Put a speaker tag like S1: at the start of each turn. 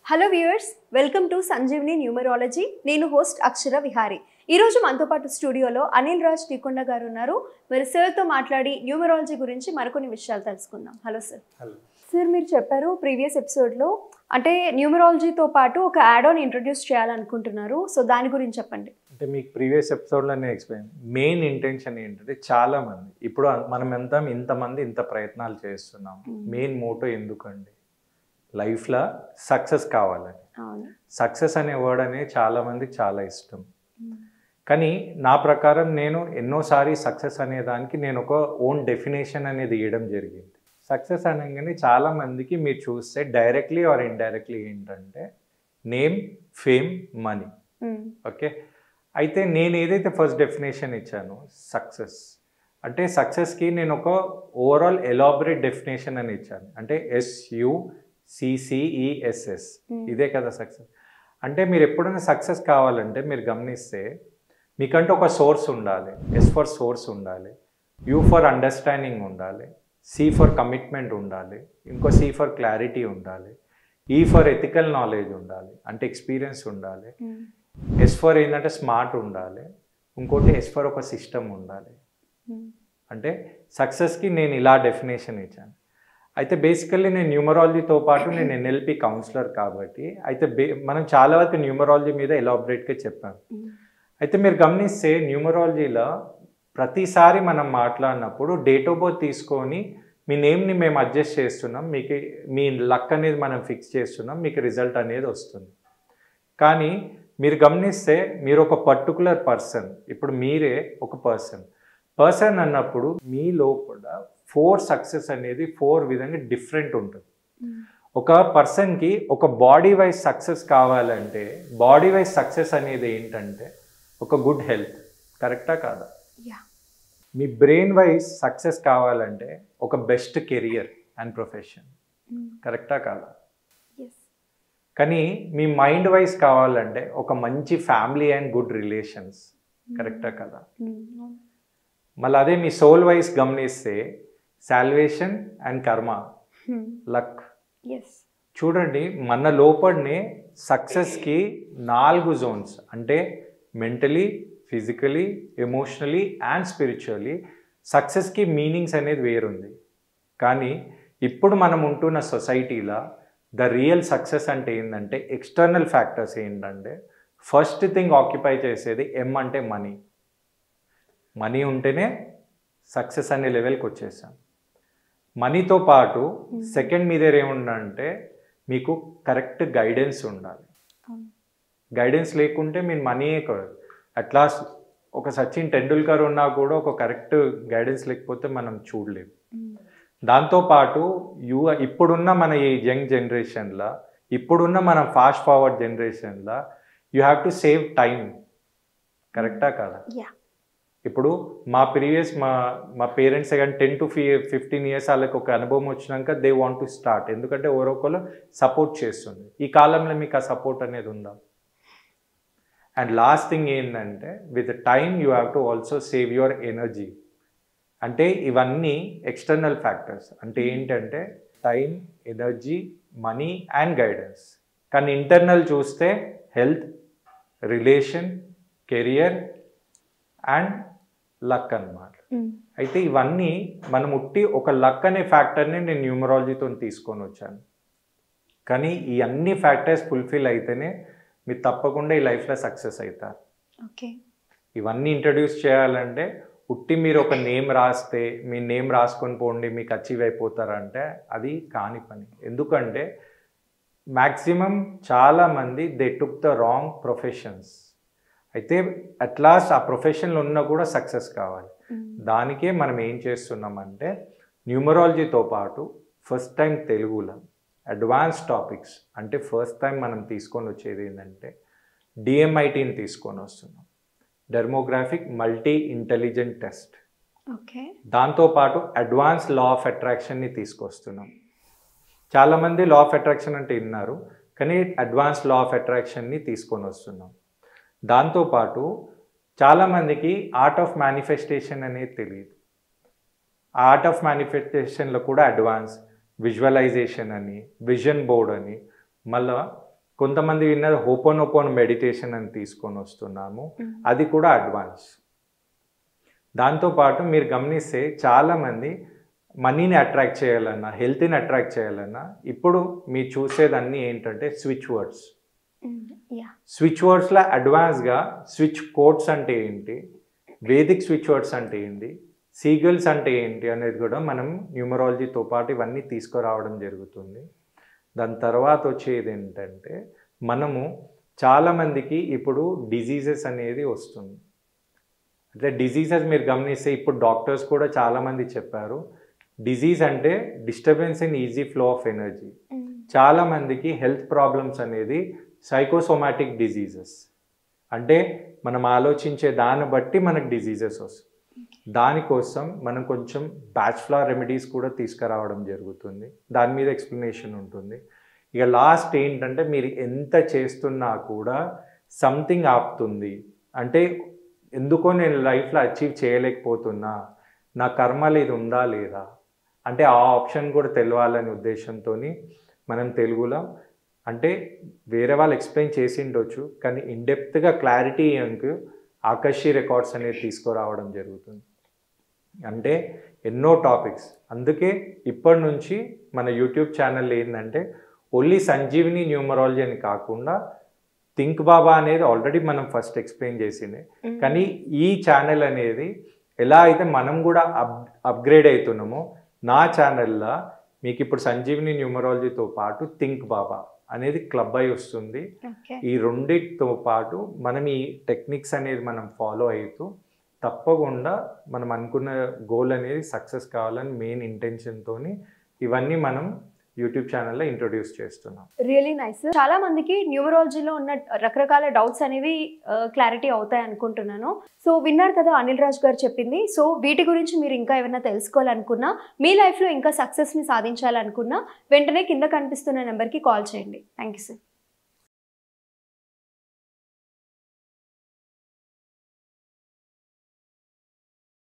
S1: Hello viewers, welcome to Sanjeevini numerology. నేను host అక్షర విహారీ. ఈరోజు మనతో పాటు స్టూడియోలో అనిల్ రాజ్ టీకొండ గారు ఉన్నారు. మరి సార్తో మాట్లాడి న్యూమరాలజీ గురించి మరికొన్ని విషయాలు తెలుసుకుందాం. Hello sir. సార్, మీరు చెప్పారు ప్రీవియస్ ఎపిసోడ్లో అంటే న్యూమరాలజీతో పాటు ఒక యాడ్ ఆన్ ఇంట్రడ్యూస్ చేయాలనుకుంటున్నారు. సో దాని గురించి చెప్పండి.
S2: అంటే మీకు ప్రీవియస్ ఎపిసోడ్లో నేను ఎక్స్ప్లెయిన్ మెయిన్ ఇంటెన్షన్ ఏంటంటే చాలామంది ఇప్పుడు మనం ఇంతమంది ఇంత ప్రయత్నాలు చేస్తున్నాం. మెయిన్ మోటో ఎందుకండి? లైఫ్లో సక్సెస్ కావాలని. సక్సెస్ అనే వర్డ్ అనేది చాలామందికి చాలా ఇష్టం. కానీ నా ప్రకారం నేను ఎన్నోసారి సక్సెస్ అనే దానికి నేను ఒక ఓన్ డెఫినేషన్ అనేది ఇవ్వడం జరిగింది. సక్సెస్ అనగానే చాలామందికి మీరు చూస్తే డైరెక్ట్లీ ఆర్ ఇండైరెక్ట్లీ ఏంటంటే నేమ్, ఫేమ్, మనీ. ఓకే, అయితే నేను ఏదైతే ఫస్ట్ డెఫినేషన్ ఇచ్చానో సక్సెస్ అంటే సక్సెస్కి నేను ఒక ఓవరాల్ ఎలాబరేట్ డెఫినేషన్ అని ఇచ్చాను. అంటే SUCCESS, ఇదే కదా సక్సెస్ అంటే. మీరు ఎప్పుడైనా సక్సెస్ కావాలంటే మీరు గమనిస్తే మీకంటే ఒక సోర్స్ ఉండాలి. S ఫర్ సోర్స్ ఉండాలి, U ఫర్ అండర్స్టాండింగ్ ఉండాలి, C ఫర్ కమిట్మెంట్ ఉండాలి, ఇంకో C ఫర్ క్లారిటీ ఉండాలి, E ఫర్ ఎథికల్ నాలెడ్జ్ ఉండాలి, అంటే ఎక్స్పీరియన్స్ ఉండాలి, S ఫర్ ఏంటంటే స్మార్ట్ ఉండాలి, ఇంకోటి S ఫర్ ఒక సిస్టమ్ ఉండాలి. అంటే సక్సెస్కి నేను ఇలా డెఫినేషన్ ఇచ్చాను. అయితే బేసికల్లీ నేను న్యూమరాలజీతో పాటు నేను NLP కౌన్సిలర్ కాబట్టి అయితే మనం చాలా వరకు న్యూమరాలజీ మీద ఎలాబరేట్గా చెప్పాను. అయితే మీరు గమనిస్తే న్యూమరాలజీలో ప్రతిసారి మనం మాట్లాడినప్పుడు డేట్ ఆఫ్ బర్త్ తీసుకొని మీ నేమ్ని మేము అడ్జస్ట్ చేస్తున్నాం, మీకు మీ లక్ అనేది మనం ఫిక్స్ చేస్తున్నాం, మీకు రిజల్ట్ అనేది వస్తుంది. కానీ మీరు గమనిస్తే మీరు ఒక పర్టికులర్ పర్సన్, ఇప్పుడు మీరే ఒక పర్సన్ అన్నప్పుడు మీ లోపల 4 సక్సెస్ అనేది 4 విధంగా డిఫరెంట్ ఉంటుంది. ఒక పర్సన్కి ఒక బాడీ వైజ్ సక్సెస్ కావాలంటే బాడీ వైజ్ సక్సెస్ అనేది ఏంటంటే ఒక గుడ్ హెల్త్. కరెక్టా కాదా? మీ బ్రెయిన్ వైజ్ సక్సెస్ కావాలంటే ఒక బెస్ట్ కెరియర్ అండ్ ప్రొఫెషన్. కరెక్టా కాదా? కానీ మీ మైండ్ వైజ్ కావాలంటే ఒక మంచి ఫ్యామిలీ అండ్ గుడ్ రిలేషన్స్. కరెక్టా కదా? మళ్ళీ అదే మీ సోల్ వైజ్ గమనిస్తే సాల్వేషన్ అండ్ కర్మ, లక్. చూడండి, మన లోపలనే సక్సెస్కి 4 జోన్స్ అంటే mentally, physically, emotionally and spiritually సక్సెస్కి మీనింగ్స్ అనేది వేరుంది. కానీ ఇప్పుడు మనం ఉంటున్న సొసైటీలో ద రియల్ సక్సెస్ అంటే ఏంటంటే ఎక్స్టర్నల్ ఫ్యాక్టర్స్ ఏంటంటే ఫస్ట్ థింగ్ ఆక్యుపై చేసేది అంటే మనీ ఉంటేనే సక్సెస్ అనే లెవెల్కి వచ్చేసాం. మనీతో పాటు సెకండ్ మీ దగ్గర ఏముందంటే మీకు కరెక్ట్ గైడెన్స్ ఉండాలి. గైడెన్స్ లేకుంటే మీరు మనీయే కాదు. అట్లాస్ట్ ఒక సచిన్ టెండూల్కర్ ఉన్నా కూడా ఒక కరెక్ట్ గైడెన్స్ లేకపోతే మనం చూడలేము. దాంతోపాటు ఇప్పుడున్న మన ఈ యంగ్ జనరేషన్లో, ఇప్పుడున్న మనం ఫాస్ట్ ఫార్వర్డ్ జనరేషన్లో you have to save time. కరెక్టా కదా? ఇప్పుడు మా పేరెంట్స్ కానీ 10 to 15 years వాళ్ళకి ఒక అనుభవం వచ్చినాక దే వాంట్ టు స్టార్ట్. ఎందుకంటే ఎవరొకరు సపోర్ట్ చేస్తుంది. ఈ కాలంలో మీకు ఆ సపోర్ట్ అనేది ఉందా? అండ్ లాస్ట్ థింగ్ ఏంటంటే with time you have to also save your energy. అంటే ఇవన్నీ ఎక్స్టర్నల్ ఫ్యాక్టర్స్. అంటే ఏంటంటే time, energy, money and guidance. కానీ ఇంటర్నల్ చూస్తే health, relation, career and luck అన్నమాట. అయితే ఇవన్నీ మనం ఒక లక్ అనే ఫ్యాక్టర్ని నేను న్యూమరాలజీతో తీసుకొని వచ్చాను. కానీ ఈ అన్ని ఫ్యాక్టర్స్ ఫుల్ఫిల్ అయితేనే మీరు తప్పకుండా ఈ లైఫ్లో సక్సెస్ అవుతారు. ఇవన్నీ ఇంట్రడ్యూస్ చేయాలంటే మీరు ఒక నేమ్ రాస్తే మీ నేమ్ రాసుకొని పోండి మీకు అచీవ్ అయిపోతారంటే అది కాని పని. ఎందుకంటే మ్యాక్సిమం చాలామంది they took the wrong professions. అయితే అట్లాస్ట్ ఆ ప్రొఫెషన్లో ఉన్నా కూడా సక్సెస్ కావాలి. దానికే మనం ఏం చేస్తున్నామంటే న్యూమరాలజీతో పాటు ఫస్ట్ టైం తెలుగులో అడ్వాన్స్ టాపిక్స్ అంటే ఫస్ట్ టైం మనం తీసుకొని వచ్చేది ఏంటంటే DMITని తీసుకొని వస్తున్నాం, డెర్మోగ్రాఫిక్ మల్టీ ఇంటెలిజెంట్ టెస్ట్. దాంతోపాటు అడ్వాన్స్ లా ఆఫ్ అట్రాక్షన్ని తీసుకొస్తున్నాం. చాలామంది లా ఆఫ్ అట్రాక్షన్ అంటే విన్నారు, కానీ అడ్వాన్స్ లా ఆఫ్ అట్రాక్షన్ని తీసుకొని వస్తున్నాం. దాంతోపాటు చాలామందికి ఆర్ట్ ఆఫ్ మేనిఫెస్టేషన్ అనేది తెలియదు. ఆర్ట్ ఆఫ్ మేనిఫెస్టేషన్లో కూడా అడ్వాన్స్ విజువలైజేషన్ అని, విజన్ బోర్డ్ అని, మళ్ళీ కొంతమంది విన్నది హోపోనోపోన్ మెడిటేషన్ అని తీసుకొని వస్తున్నాము, అది కూడా అడ్వాన్స్. దాంతోపాటు మీరు గమనిస్తే చాలామంది మనీని అట్రాక్ట్ చేయాలన్నా, హెల్త్ని అట్రాక్ట్ చేయాలన్నా ఇప్పుడు మీరు చూసేదన్నీ ఏంటంటే స్విచ్ వర్డ్స్. స్విచ్ వర్డ్స్లో అడ్వాన్స్గా స్విచ్ కోడ్స్ అంటే ఏంటి, వేదిక్ స్విచ్ వర్డ్స్ అంటే ఏంటి, సీగల్స్ అంటే ఏంటి అనేది కూడా మనం న్యూమరాలజీతో పాటు ఇవన్నీ తీసుకురావడం జరుగుతుంది. దాని తర్వాత వచ్చేది ఏంటంటే మనము చాలామందికి ఇప్పుడు డిజీజెస్ అనేది వస్తుంది. అంటే డిజీజెస్ మీరు గమనిస్తే ఇప్పుడు డాక్టర్స్ కూడా చాలామంది చెప్పారు, డిజీజ్ అంటే disturbance in easy flow of energy. చాలామందికి హెల్త్ ప్రాబ్లమ్స్ అనేది సైకోసోమాటిక్ డిజీజెస్, అంటే మనం ఆలోచించే దాన్ని బట్టి మనకు డిజీజెస్ వస్తాయి. దానికోసం మనం కొంచెం బ్యాచ్లర్ రెమెడీస్ కూడా తీసుకురావడం జరుగుతుంది, దాని మీద ఎక్స్ప్లెనేషన్ ఉంటుంది. ఇక లాస్ట్ ఏంటంటే మీరు ఎంత చేస్తున్నా కూడా సంథింగ్ ఆపుతుంది, అంటే ఎందుకో నేను లైఫ్లో అచీవ్ చేయలేకపోతున్నా, నా కర్మలు ఇది ఉందా లేదా అంటే ఆ ఆప్షన్ కూడా తెలియాలనే ఉద్దేశంతో మనం తెలుగులో అంటే వేరే వాళ్ళు ఎక్స్ప్లెయిన్ చేసి ఉండొచ్చు, కానీ ఇన్డెప్త్గా క్లారిటీ ఇంకు ఆకర్షి రికార్డ్స్ అనేది తీసుకురావడం జరుగుతుంది. అంటే ఎన్నో టాపిక్స్. అందుకే ఇప్పటి నుంచి మన యూట్యూబ్ ఛానల్ ఏంటంటే ఓన్లీ సంజీవిని న్యూమరాలజీ అని కాకుండా థింక్ బాబా అనేది ఆల్రెడీ మనం ఫస్ట్ ఎక్స్ప్లెయిన్ చేసిండే, కానీ ఈ ఛానల్ అనేది ఎలా అయితే మనం కూడా అప్గ్రేడ్ అవుతున్నామో నా ఛానల్లో మీకు ఇప్పుడు సంజీవిని న్యూమరాలజీతో పాటు థింక్ బాబా అనేది క్లబ్ అయి వస్తుంది. ఈ రెండిటితో పాటు మనం ఈ టెక్నిక్స్ అనేది మనం ఫాలో అవుతూ తప్పకుండా మనం అనుకున్న గోల్ అనేది సక్సెస్ కావాలని మెయిన్ ఇంటెన్షన్తో ఇవన్నీ మనం యూట్యూబ్ ఛానల్లో ఇంట్రొడ్యూస్ చేస్తున్నాం.
S1: Really nice. చాలా మందికి న్యూమరాలజీలో ఉన్న రకరకాల డౌట్స్ అనేవి క్లారిటీ అవుతాయి అనుకుంటున్నాను. సో విన్నారు కదా అనిల్ రాజ్ గారు చెప్పింది. సో వీటి గురించి మీరు ఇంకా ఏమైనా తెలుసుకోవాలనుకున్నా, మీ లైఫ్లో ఇంకా సక్సెస్ని సాధించాలనుకున్నా వెంటనే కింద కనిపిస్తున్న నెంబర్కి కాల్ చేయండి. Thank you sir.